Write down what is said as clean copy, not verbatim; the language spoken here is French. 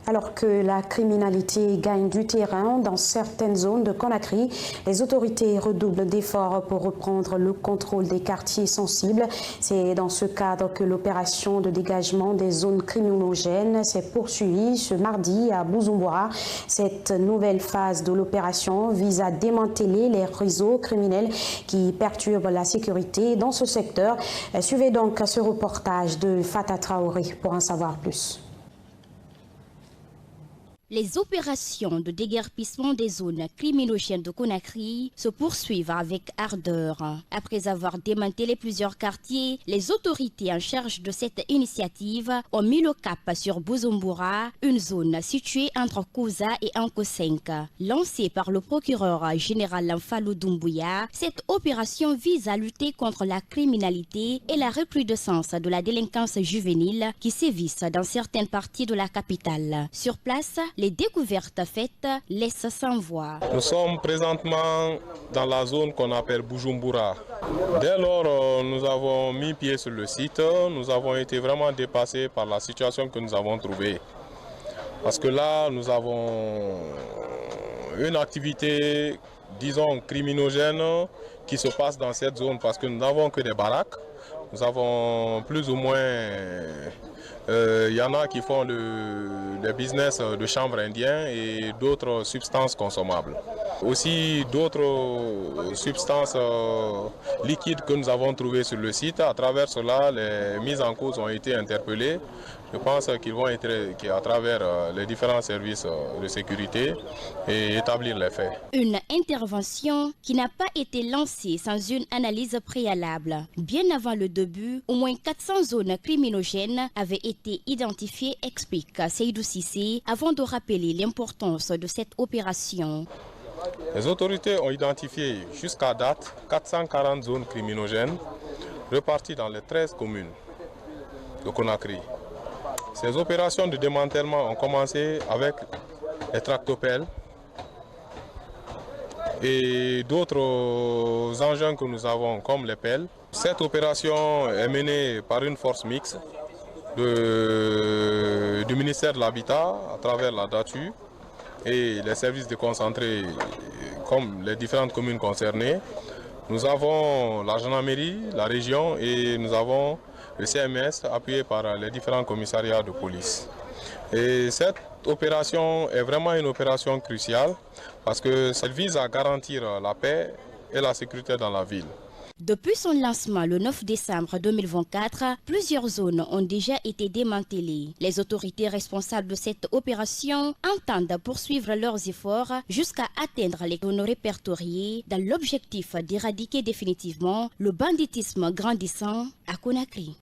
Alors que la criminalité gagne du terrain dans certaines zones de Conakry, les autorités redoublent d'efforts pour reprendre le contrôle des quartiers sensibles. C'est dans ce cadre que l'opération de dégagement des zones criminogènes s'est poursuivie ce mardi à Bujumbura. Cette nouvelle phase de l'opération vise à démanteler les réseaux criminels qui perturbent la sécurité dans ce secteur. Suivez donc ce reportage de Fata Traoré pour en savoir plus. Les opérations de déguerpissement des zones criminogènes de Conakry se poursuivent avec ardeur. Après avoir démantelé plusieurs quartiers, les autorités en charge de cette initiative ont mis le cap sur Bujumbura, une zone située entre Kouza et Anko 5. Lancée par le procureur général Fallou Doumbouya, cette opération vise à lutter contre la criminalité et la recrudescence de la délinquance juvénile qui sévissent dans certaines parties de la capitale. Sur place, les découvertes faites laissent sans voix. Nous sommes présentement dans la zone qu'on appelle Bujumbura. Dès lors, nous avons mis pied sur le site. Nous avons été vraiment dépassés par la situation que nous avons trouvée. Parce que là, nous avons une activité, disons, criminogène qui se passe dans cette zone parce que nous n'avons que des baraques. Nous avons plus ou moins... Il y en a qui font des business de chanvre indien et d'autres substances consommables. Aussi d'autres substances liquides que nous avons trouvées sur le site. À travers cela, les mises en cause ont été interpellées. Je pense qu'ils vont être à travers les différents services de sécurité et établir les faits. Une intervention qui n'a pas été lancée sans une analyse préalable. Bien avant le début, au moins 400 zones criminogènes avaient été identifiées, explique Seydou Cissé, avant de rappeler l'importance de cette opération. Les autorités ont identifié jusqu'à date 440 zones criminogènes reparties dans les 13 communes de Conakry. Ces opérations de démantèlement ont commencé avec les tractopelles et d'autres engins que nous avons comme les pelles. Cette opération est menée par une force mixte du ministère de l'Habitat à travers la DATU et les services déconcentrés comme les différentes communes concernées. Nous avons la gendarmerie, la région et nous avons le CMS appuyé par les différents commissariats de police. Et cette opération est vraiment une opération cruciale parce que ça vise à garantir la paix et la sécurité dans la ville. Depuis son lancement le 9 décembre 2024, plusieurs zones ont déjà été démantelées. Les autorités responsables de cette opération entendent poursuivre leurs efforts jusqu'à atteindre les zones répertoriées dans l'objectif d'éradiquer définitivement le banditisme grandissant à Conakry.